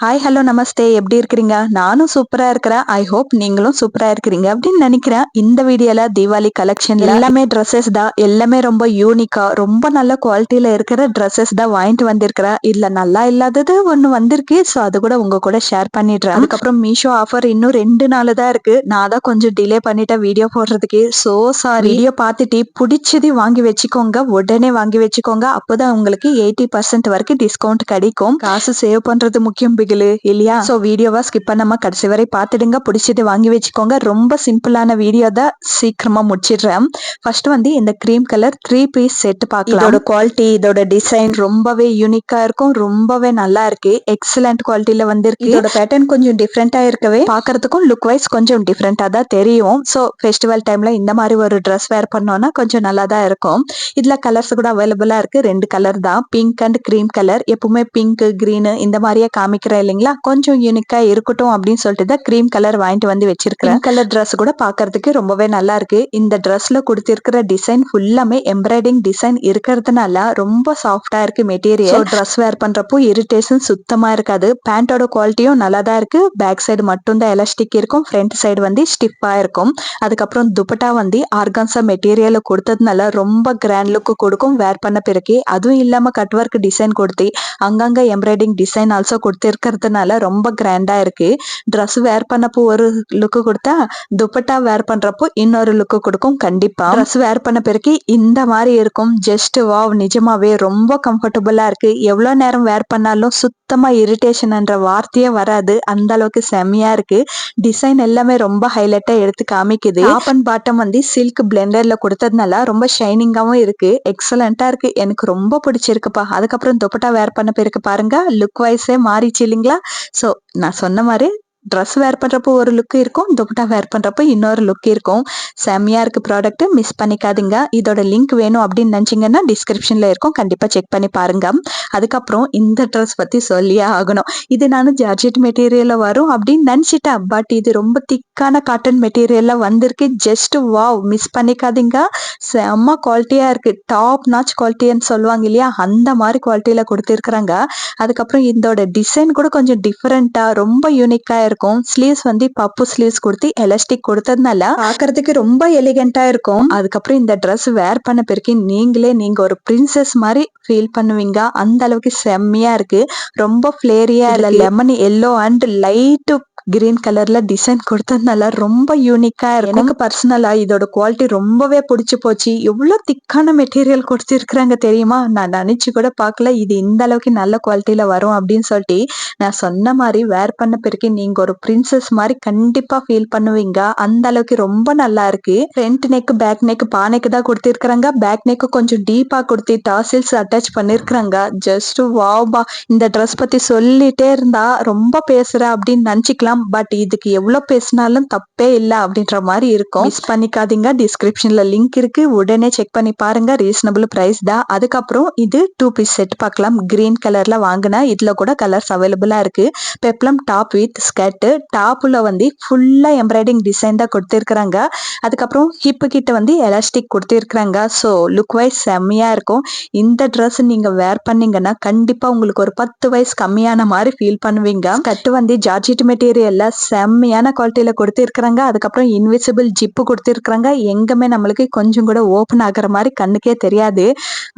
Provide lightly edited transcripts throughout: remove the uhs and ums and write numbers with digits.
Hi hello நமஸ்தே, எப்படி இருக்கிறீங்க? நானும் சூப்பரா இருக்கிறேன். ஐ ஹோப் நீங்களும் சூப்பரா இருக்கிறீங்க அப்படின்னு நினைக்கிறேன். இந்த வீடியோல தீபாவளி கலெக்ஷன்ல எல்லாமே ட்ரெஸ்ஸஸ் தான். எல்லாமே ரொம்ப யூனிக்கா ரொம்ப நல்ல குவாலிட்டியில இருக்கிற ட்ரெஸ்ஸஸ் தான் வாங்கிட்டு வந்திருக்கிறேன். இதுல நல்லா இல்லாதது ஒண்ணு வந்திருக்கு. ஸோ அது கூட உங்க கூட ஷேர் பண்ணிடுறேன். அதுக்கப்புறம் மீஷோ ஆஃபர் இன்னும் 2 நாள் தான் இருக்கு. நான் தான் கொஞ்சம் டிலே பண்ணிட்டேன் வீடியோ போடுறதுக்கு. So sorry. வீடியோ பார்த்துட்டு பிடிச்சது வாங்கி வச்சுக்கோங்க, உடனே வாங்கி வச்சுக்கோங்க. அப்போதான் உங்களுக்கு 80% வரைக்கும் டிஸ்கவுண்ட் கிடைக்கும். காசு சேவ் பண்றது முக்கியம் இல்லையா? சோ வீடியோவா ஸ்கிப் பண்ணாம கடைசி வரை பார்த்துடுங்க. பிடிச்சது வாங்கி வச்சுக்கோங்க. ரொம்ப சிம்பிளான வீடியோ தான், சீக்கிரமா முடிச்சிடுறேன். ஃபர்ஸ்ட் வந்து இந்த கிரீம் கலர் 3 பீஸ் செட் பார்க்கலாம். இதோட குவாலிட்டி, இதோட டிசைன் ரொம்பவே யூனிக்கா இருக்கும். ரொம்பவே நல்லா இருக்கு. எக்ஸலண்ட் குவாலிட்டியில வந்திருக்கு. இதோட பேட்டர்ன் கொஞ்சம் டிஃப்ரெண்டா இருக்கவே பார்க்கறதுக்கும் லுக் வைஸ் கொஞ்சம் டிஃப்ரெண்டா தான் தெரியும். சோ ஃபெஸ்டிவல் டைம்ல இந்த மாதிரி ஒரு ட்ரெஸ் வேர் பண்ணோம்னா கொஞ்சம் நல்லா தான் இருக்கும். இதுல கலர்ஸ் கூட அவைலபிளா இருக்கு. 2 கலர் தான், பிங்க் அண்ட் கிரீம் கலர். எப்பவுமே பிங்க் கிரீன் இந்த மாதிரியே காமிக்கிறேன் இல்லைங்களா, கொஞ்சம் யூனிக்கா இருக்கட்டும் அப்படின்னு சொல்லிட்டு தான் கிரீம் கலர் வாங்கிட்டு வந்து வச்சிருக்கேன். கலர் ட்ரெஸ் கூட பாக்குறதுக்கு ரொம்பவே நல்லா இருக்கு. இந்த ட்ரெஸ்ல கொடுத்திருக்கிற டிசைன் ஃபுல்லாமே எம்ப்ராய்டிங் டிசைன் இருக்கிறதுனால ரொம்ப சாஃப்டா இருக்கு மெட்டீரியல். ட்ரெஸ் வேர் பண்றப்போ இரிட்டேஷன் சுத்தமா இருக்காது. பேண்டோட குவாலிட்டியும் நல்லா தான் இருக்கு. பேக் சைடு மட்டும் தான் எலாஸ்டிக் இருக்கும், ஃப்ரண்ட் சைடு வந்து ஸ்டிஃபா இருக்கும். அதுக்கப்புறம் துப்பட்டா வந்து ஆர்கான்சா மெட்டீரியல் கொடுத்ததுனால ரொம்ப கிராண்ட் லுக் கொடுக்கும் வேர் பண்ண பிறகு. அதுவும் இல்லாம கட் ஒர்க் டிசைன் கொடுத்து அங்கங்க எம்ப்ராய்டிங் டிசைன் ஆல்சோ கொடுத்திருக்கிறதுனால ரொம்ப கிராண்டா இருக்கு. ட்ரெஸ் வேர் பண்ணப்போ ஒரு லுக் கொடுத்தா துப்பட்டா வேர் பண்றப்போ இன்னொரு லுக் கொடுக்கும். கண்டிப்பா ட்ரெஸ் வேர் பண்ண பிறகு இந்த மாதிரி இருக்கும். ஜஸ்ட் வாவ், நிஜமாவே ரொம்ப கம்ஃபர்டபுளா இருக்கு. எவ்வளவு நேரம் வேர் பண்ணாலும் சுத்தமா இரிட்டேஷன் என்ற வார்த்தையே வராது. அந்த அளவுக்கு செம்மையா இருக்கு. டிசைன் எல்லாமே ரொம்ப ஹைலைட்டா எடுத்து காமிக்குது. டாப் அண்ட் பாட்டம் வந்து சில்க் பிளெண்டர்ல கொடுத்ததுனால ரொம்ப ஷைனிங்காவும் இருக்கு. எக்ஸலண்டா இருக்கு. எனக்கு ரொம்ப பிடிச்சிருக்குப்பா. அதுக்கப்புறம் துப்பட்டா வேர் பண்ண பிறகு பாருங்க, லுக் வைஸே மாறிச்சு இல்லைங்களா? சோ நான் சொன்ன மாதிரி ட்ரெஸ் வேர் பண்றப்போ ஒரு லுக் இருக்கும், துப்பட்டா வேர் பண்றப்போ இன்னொரு லுக் இருக்கும். செம்மையா இருக்கு ப்ராடக்ட், மிஸ் பண்ணிக்காதீங்க. இதோட லிங்க் வேணும் அப்படின்னு நினைச்சீங்கன்னா டிஸ்கிரிப்ஷன்ல இருக்கும், கண்டிப்பா செக் பண்ணி பாருங்க. அதுக்கப்புறம் இந்த ட்ரெஸ் பத்தி சொல்லியே ஆகணும். இது நானும் ஜார்ஜெட் மெட்டீரியல்ல வரும் அப்படின்னு நினைச்சிட்டேன். பட் இது ரொம்ப திக்கான காட்டன் மெட்டீரியல்ல வந்திருக்கு. ஜஸ்ட் வாவ், மிஸ் பண்ணிக்காதீங்க. செம்ம குவாலிட்டியா இருக்கு. டாப் நாச் குவாலிட்டின்னு சொல்லுவாங்க இல்லையா, அந்த மாதிரி குவாலிட்டியில கொடுத்திருக்கிறாங்க. அதுக்கப்புறம் இதோட டிசைன் கூட கொஞ்சம் டிஃபரெண்டா ரொம்ப யூனிக்கா இருக்கும். ஸ்லீவ்ஸ் வந்து பப்பு ஸ்லீவ்ஸ் கொடுத்து எலாஸ்டிக் கொடுத்ததுனால பாக்குறதுக்கு ரொம்ப எலிகென்ட்டா இருக்கும். அதுக்கப்புறம் இந்த ட்ரெஸ் வேர் பண்ண பிறகு நீங்க ஒரு பிரின்சஸ் மாதிரி ஃபீல் பண்ணுவீங்க. அந்த அளவுக்கு செம்மையா இருக்கு. ரொம்ப ஃபிளேரியா இல்ல, lemon yellow and light green கலர்ல டிசைன் கொடுத்ததுனால ரொம்ப யூனிக்கா இருக்கும். எனக்கு பர்சனலா இதோட குவாலிட்டி ரொம்பவே பிடிச்சு போச்சு. எவ்வளவு திக்கான மெட்டீரியல் கொடுத்திருக்கிறாங்க தெரியுமா? நான் நினைச்சு கூட பார்க்கல இது இந்த அளவுக்கு நல்ல குவாலிட்டியில வரும் அப்படின்னு சொல்லிட்டு. நான் சொன்ன மாதிரி வேர் பண்ண பிறகு நீங்க ஒரு பிரின்சஸ் மாதிரி கண்டிப்பா ஃபீல் பண்ணுவீங்க. அந்த அளவுக்கு ரொம்ப நல்லா இருக்கு. ஃப்ரண்ட் நெக், பேக் நெக், பா நெக் தான் கொடுத்திருக்கிறாங்க. பேக் நெக் கொஞ்சம் டீப்பா கொடுத்து டாசில்ஸ் அட்டாச் பண்ணிருக்கிறாங்க. Just wow. இந்த ட்ரெஸ் பத்தி சொல்லிட்டே இருந்தா ரொம்ப பேசுற அப்படின்னு நினைச்சுக்கலாம். பட் இதுக்கு எவ்வளவு பேசினாலும் தப்பே இல்லை அப்படின்ற மாதிரி இருக்கும். மிஸ் பண்ணிக்காதீங்க. டிஸ்கிரிப்ஷன்ல லிங்க் இருக்கு, உடனே செக் பண்ணி பாருங்க. ரீசனபிள் பிரைஸ் தான். அதுக்கப்புறம் இது 2 பீஸ் செட் பார்க்கலாம். கிரீன் கலர்ல வாங்கினா இதுல கூட கலர்ஸ் அவைலபிளா இருக்கு. Peplum top with skirt. டாப்ல வந்து ஃபுல்லா எம்ப்ராய்டிங் டிசைன் தான் கொடுத்திருக்கிறாங்க. அதுக்கப்புறம் ஹிப் கிட்ட வந்து எலாஸ்டிக் கொடுத்திருக்கிறாங்க. ஸோ லுக் வைஸ் செம்மையா இருக்கும். இந்த ட்ரெஸ் நீங்க வேர் பண்ணீங்கன்னா கண்டிப்பா உங்களுக்கு ஒரு 10 வயசு கம்மியான மாதிரி ஃபீல் பண்ணுவீங்க. ஸ்கர்ட் வந்து ஜார்ஜெட் மெட்டீரியல்ல செம்மையான குவாலிட்டியில கொடுத்திருக்கிறாங்க. அதுக்கப்புறம் இன்விசிபிள் ஜிப்பு கொடுத்திருக்கிறாங்க. எங்குமே நம்மளுக்கு கொஞ்சம் கூட ஓபன் ஆகுற மாதிரி கண்ணுக்கே தெரியாது.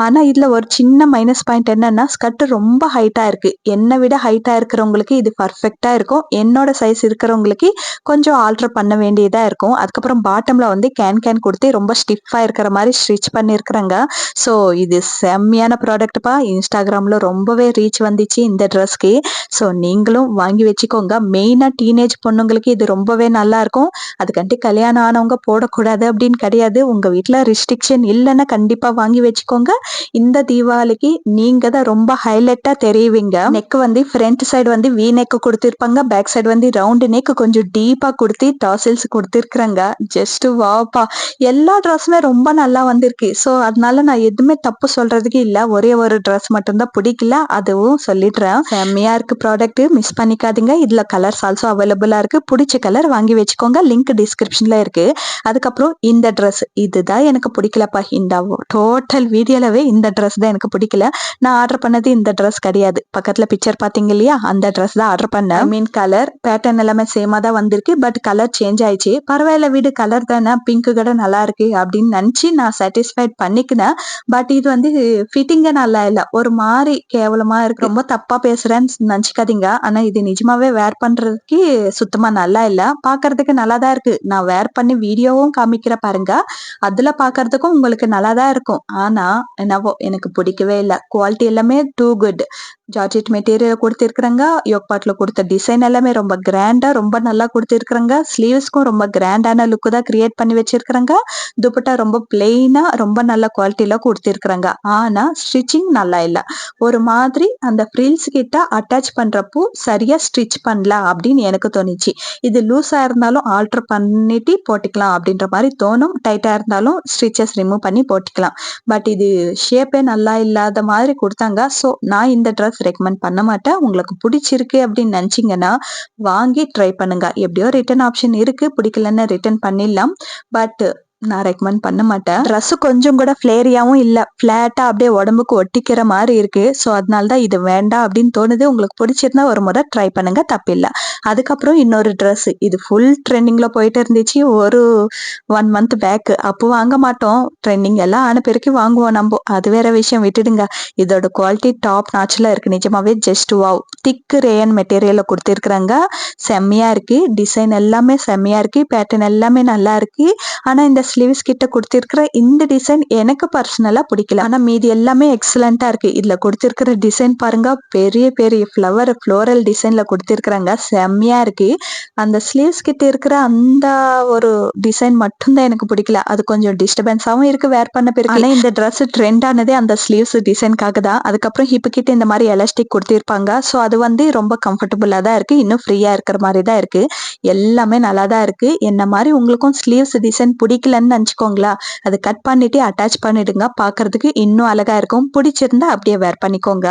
ஆனா இதுல ஒரு சின்ன மைனஸ் பாயிண்ட் என்னன்னா, ஸ்கர்ட் ரொம்ப ஹைட்டா இருக்கு. என்னை விட ஹைட்டா இருக்கிறவங்களுக்கு இது பர்ஃபெக்டா இருக்கும். என்னோட சைஸ் இருக்கிறவங்களுக்கு கொஞ்சம் ஆல்டர் பண்ண வேண்டியதா இருக்கும். அதுக்கப்புறம் பாட்டம்ல வந்து கேன் கொடுத்து ரொம்ப ஸ்டிஃபா இருக்கிற மாதிரி ஸ்டிச் பண்ணிருக்கிறாங்க. ஸோ இது செம்மையான ப்ராடக்ட்பா. இன்ஸ்டாகிராம்ல ரொம்பவே ரீச் வந்துச்சு இந்த ட்ரெஸ்க்கு. ஸோ நீங்களும் வாங்கி வச்சுக்கோங்க. மெயினா டீனேஜ் பொண்ணுங்களுக்கு இது ரொம்பவே நல்லா இருக்கும். அதுக்காண்டி கல்யாணம் ஆனவங்க போடக்கூடாது அப்படின்னு கிடையாது. உங்க வீட்டுல ரெஸ்ட்ரிக்ஷன் இல்லைன்னா கண்டிப்பா வாங்கி வச்சுக்கோங்க. இந்த தீபாவளிக்கு நீங்க தான் ரொம்ப ஹைலைட்டா தெரியுவீங்க. நெக் வந்து ஃப்ரண்ட் சைடு வந்து வி நெக் கொடுத்திருப்பாங்க. பேக் சைடு வந்து ரவுண்ட் நெக் கொஞ்சம் டீப்பா கொடுத்து டாசில்ஸ் கொடுத்திருக்கிறாங்க. ஜஸ்ட் வாப்பா, எல்லா ட்ரெஸ்ஸுமே ரொம்ப நல்லா வந்திருக்கு. ஸோ அதனால நான் எதுவுமே தப்பு சொல்றதுக்கு இல்ல. ஒரே ஒரு ட்ரெஸ் மட்டும்தான் பிடிக்கல, அதுவும் சொல்லிடுறேன். செம்மையா இருக்கு ப்ராடக்ட், மிஸ் பண்ணிக்காதீங்க. இதுல கலர்ஸ் ஆல்சோ ஆல்சோ அவைலபிளா இருக்கு. பிடிச்ச கலர் வாங்கி வச்சுக்கோங்க. லிங்க் டிஸ்கிரிப்ஷன்ல இருக்கு. அதுக்கப்புறம் இந்த ட்ரெஸ் இதுதான் எனக்கு பிடிக்கலப்பா. இந்த டோட்டல் வீடியோலவே இந்த ட்ரெஸ் தான் எனக்கு பிடிக்கல. நான் ஆர்டர் பண்ணது இந்த ட்ரெஸ் கிடையாது. பக்கத்துல பிக்சர் பாத்தீங்க இல்லையா, அந்த ட்ரெஸ் தான் ஆர்டர் பண்ணேன். மீன் கலர் பேட்டர்ன் எல்லாமே சேமா தான் வந்திருக்கு. பட் கலர் சேஞ்ச் ஆயிடுச்சு. பரவாயில்ல வீடு, கலர் தானே, பிங்க் கூட நல்லா இருக்கு அப்படின்னு நினைச்சு நான் சாட்டிஸ்ஃபைட் பண்ணிக்கினேன். பட் இது வந்து ஃபிட்டிங்க நல்லா இல்ல. ஒரு மாதிரி கேவலமா இருக்கு. ரொம்ப தப்பா பேசுறேன்னு நினைச்சுக்காதீங்க. ஆனா இது நிஜமாவே வேர் பண்றதுக்கு சுத்தமா நல்லா இல்ல. பாக்குறதுக்கு நல்லா தான் இருக்கு. நான் வேர் பண்ணி வீடியோவும் காமிக்கிற பாருங்க. அதுல பாக்குறதுக்கும் உங்களுக்கு நல்லா தான் இருக்கும். ஆனா என்னவோ எனக்கு பிடிக்கவே இல்ல. குவாலிட்டி எல்லாமே டூ குட். ஜார்ஜெட் மெட்டீரியல் கொடுத்திருக்காங்க. யோக் பார்ட்ல கொடுத்த டிசைன் எல்லாமே ரொம்ப கிராண்டா ரொம்ப நல்லா கொடுத்திருக்காங்க. ஸ்லீவ்ஸ்க்கும் ரொம்ப கிராண்டான லுக் தான் கிரியேட் பண்ணி வச்சிருக்காங்க. துப்பட்டா ரொம்ப பிளெயினா ரொம்ப நல்ல குவாலிட்டியில கொடுத்திருக்காங்க. ஆனா ஸ்டிச்சிங் நல்லா இல்ல. ஒரு மாதிரி அந்த ஃப்ரில்ஸ் கிட்ட அட்டாச் பண்றப்போ சரியா ஸ்டிச் பண்ணல அப்படின்னு எனக்கு தோணுச்சு. இது லூஸா இருந்தாலும் ஆல்டர் பண்ணிட்டு போட்டுக்கலாம் அப்படின்ற மாதிரி தோணும். டைட்டா இருந்தாலும் ஸ்டிச்சஸ் ரிமூவ் பண்ணி போட்டுக்கலாம். பட் இது ஷேப்பே நல்லா இல்லாத மாதிரி கொடுத்தாங்க. ஸோ நான் இந்த ட்ரெஸ் ரெக்கமெண்ட் பண்ண மாட்டேன். உங்களுக்கு பிடிச்சிருக்கு அப்படின்னு நினைச்சீங்கன்னா வாங்கி ட்ரை பண்ணுங்க. எப்படியோ ரிட்டர்ன் ஆப்ஷன் இருக்கு. பிடிக்கலன்னு ரிட்டர்ன் பண்ணிடலாம். பட் நான் ரெக்கமெண்ட் பண்ண மாட்டேன். ட்ரெஸ் கொஞ்சம் கூட ஃபிளேரியாவும் இல்ல. பிளாட்டா அப்படியே உடம்புக்கு ஒட்டிக்கிற மாதிரி இருக்கு. ஸோ அதனால தான் இது வேண்டாம் அப்படின்னு தோணுது. உங்களுக்கு பிடிச்சிருந்தா ஒரு முறை ட்ரை பண்ணுங்க, தப்பில்லை. அதுக்கப்புறம் இன்னொரு ட்ரெஸ், இது ஃபுல் ட்ரெண்டிங்ல போயிட்டு இருந்துச்சு ஒரு 1 மந்த் பேக். அப்போ வாங்க மாட்டோம். ட்ரெண்டிங் எல்லாம் ஆன பிறகு வாங்குவோம் நம்ம. அது வேற விஷயம், விட்டுடுங்க. இதோட குவாலிட்டி டாப் நாச்ல இருக்கு. நிஜமாவே ஜஸ்ட் வாவ். திக் ரேயன் மெட்டீரியல்ல கொடுத்திருக்காங்க. செம்மையா இருக்கு. டிசைன் எல்லாமே செம்மையா இருக்கு. பேட்டர்ன் எல்லாமே நல்லா இருக்கு. ஆனா இந்த ஸ்லீவ்ஸ் கிட்ட கொடுத்திருக்கிற இந்த டிசைன் எனக்கு பர்சனலா பிடிக்கல. ஆனா மீதி எல்லாமே எக்ஸலண்டா இருக்கு. இதுல கொடுத்திருக்கிற டிசைன் பாருங்க, பெரிய பெரிய ஃப்ளோரல் டிசைன்ல கொடுத்திருக்காங்க. செம்மையா இருக்கு. அந்த ஸ்லீவ்ஸ் கிட்ட இருக்கிற அந்த ஒரு டிசைன் மட்டும் தான் எனக்கு பிடிக்கல. அது கொஞ்சம் டிஸ்டர்பன்ஸாவும் இருக்கு வேர் பண்ண பிறகு. ஆனா இந்த ட்ரெஸ் ட்ரெண்ட் ஆனதே அந்த ஸ்லீவ்ஸ் டிசைனுக்காக தான். அதுக்கப்புறம் ஹிப் கிட்ட இந்த மாதிரி எலாஸ்டிக் கொடுத்திருப்பாங்க. ஸோ அது வந்து ரொம்ப கம்ஃபர்டபுளா தான் இருக்கு. இன்னும் ஃப்ரீயா இருக்கிற மாதிரி தான் இருக்கு. எல்லாமே நல்லா தான் இருக்கு. என்ன மாதிரி உங்களுக்கும் ஸ்லீவ்ஸ் டிசைன் பிடிக்கலன்னு நினைச்சுக்கோங்களா, அதை கட் பண்ணிட்டு அட்டாச் பண்ணிடுங்க. பாக்குறதுக்கு இன்னும் அழகா இருக்கும். பிடிச்சிருந்தா அப்படியே வேர் பண்ணிக்கோங்க.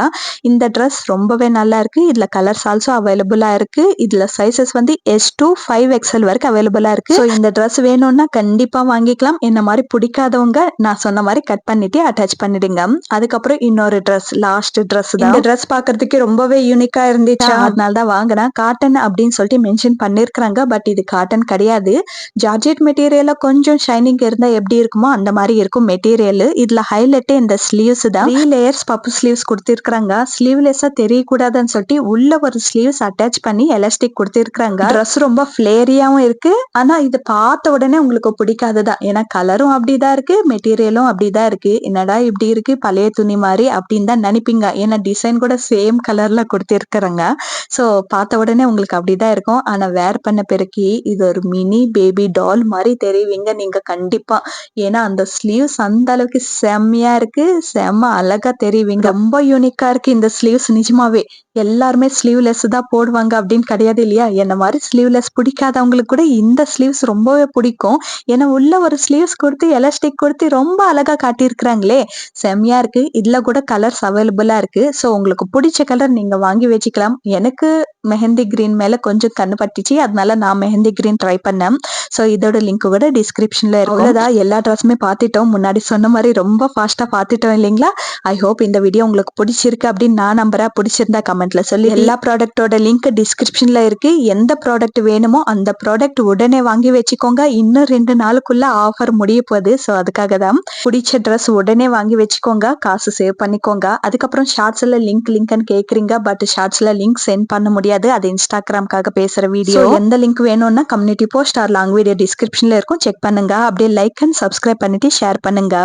இந்த ட்ரெஸ் ரொம்பவே நல்லா இருக்கு. இதுல கலர்ஸ் ஆல்சோ அவைலபிளா இருக்கு. இதுல சைசஸ் வந்து S2 5XL வரைக்கும் அவைலபிளா இருக்கு. ஸோ இந்த ட்ரெஸ் வேணும்னா கண்டிப்பா வாங்கிக்கலாம். என்ன மாதிரி பிடிக்காதவங்க நான் சொன்ன மாதிரி கட் பண்ணிட்டு அட்டாச் பண்ணிடுங்க. அதுக்கப்புறம் இன்னொரு ட்ரெஸ், லாஸ்ட் ட்ரெஸ் தான். இந்த ட்ரெஸ் பாக்குறதுக்கு ரொம்பவே யூனிக்கா இருந்துச்சு. அதனால தான் வாங்கினேன். காட்டன் அப்படின்னு சொல்லிட்டு மென்ஷன் பண்ணிருக்காங்க. பட் இது காட்டன் கிடையாது. ஜார்ஜெட் மெட்டீரியல்ல கொஞ்சம் ஷைனிங் இருந்தா எப்படி இருக்குமோ அந்த மாதிரி இருக்கும் மெட்டீரியல். இதுல ஹைலைட் இந்த ஸ்லீவ்ஸ் தான். 3 லேயர்ஸ் பப்பு ஸ்லீவ்ஸ் கொடுத்திருக்காங்க. ஸ்லீவ்லெஸ்ஸா தெரியக்கூடாதுன்னு சொல்லிட்டு உள்ள ஒரு ஸ்லீவ்ஸ் அட்டாச் பண்ணி எலாஸ்டிக் கொடுத்திருக்காங்க. ட்ரெஸ் ரொம்ப ஃபிளேரியாவும் இருக்கு. ஆனா இது பார்த்த உடனே உங்களுக்கு பிடிக்காதுதான். ஏன்னா கலரும் அப்படிதான் இருக்கு, மெட்டீரியலும் அப்படிதான் இருக்கு. என்னடா இப்படி இருக்கு, பழைய துணி மாதிரி அப்படின்னு தான் நினைப்பீங்க. ஏன்னா டிசைன் கூட சேம் கலர்ல கொடுத்திருக்காங்க. ஸோ பார்த்த உடனே உங்களுக்கு அப்படிதான் இருக்கும். ஆனா வேர் பண்ண பிறகு இது ஒரு மினி பேபி டால் மாதிரி தெரிவிங்க நீங்க கண்டிப்பா. ஏன்னா அந்த ஸ்லீவ்ஸ் அந்த அளவுக்கு செம்மையா இருக்கு. செம்ம அழகா தெரிவிங்க. ரொம்ப யூனிக்கா இருக்கு இந்த ஸ்லீவ்ஸ். நிஜமாவே எல்லாருமே ஸ்லீவ்லெஸ் தான் போடுவாங்க அப்படின்னு கிடையாது இல்லையா. என்ன மாதிரி ஸ்லீவ்லெஸ் பிடிக்காதவங்களுக்கு கூட இந்த ஸ்லீவ்ஸ் ரொம்பவே பிடிக்கும். ஏன்னா உள்ள ஒரு ஸ்லீவ்ஸ் கொடுத்து எலாஸ்டிக் கொடுத்து ரொம்ப அழகா காட்டியிருக்கிறாங்களே, செம்மையா இருக்கு. இதுல கூட கலர்ஸ் அவைலபிளா இருக்கு. ஸோ உங்களுக்கு பிடிச்ச கலர் நீங்க வாங்கி வச்சுக்கலாம். எனக்கு மெஹந்தி கிரீன் மேல கொஞ்சம் கண்ணு பட்டுச்சு. அதனால நான் மெஹந்தி கிரீன் ட்ரை பண்ணேன். ஸோ இதோட லிங்க் கூட டிஸ்கிரிப்ஷன்ல இருக்கும். அவ்வளவுதான், எல்லா ட்ரெஸ்ஸுமே பார்த்துட்டோம். முன்னாடி சொன்ன மாதிரி ரொம்ப ஃபாஸ்டா பார்த்துட்டோம் இல்லைங்களா. ஐ ஹோப் இந்த வீடியோ உங்களுக்கு பிடிச்சிருக்கு அப்படின்னு நான் நம்புறேன். பிடிச்சிருந்தா கமெண்ட்ல சொல்லி. எல்லா ப்ராடக்ட்டோட லிங்க் டிஸ்கிரிப்ஷன்ல இருக்கு. எந்த ப்ராடக்ட் வேணுமோ அந்த ப்ராடக்ட் உடனே வாங்கி வச்சுக்கோங்க. இன்னும் 2 நாளுக்குள்ள ஆஃபர் முடிய போகுது. ஸோ அதுக்காக தான். பிடிச்ச ட்ரெஸ் உடனே வாங்கி வச்சுக்கோங்க. காசு சேவ் பண்ணிக்கோங்க. அதுக்கப்புறம் ஷார்ட்ஸ்ல லிங்க்னு கேக்குறீங்க. பட் ஷார்ட்ஸ்ல லிங்க் சென்ட் பண்ண முடியாது. அது இன்ஸ்டாகிராம்காக பேசுற வீடியோ. எந்த லிங்க் வேணும்னா community post or long video டிஸ்கிரிப்ஷன்ல இருக்கும். செக் பண்ணுங்க. அப்படியே லைக் அண்ட் சப்ஸ்கிரைப் பண்ணிட்டு ஷேர் பண்ணுங்க.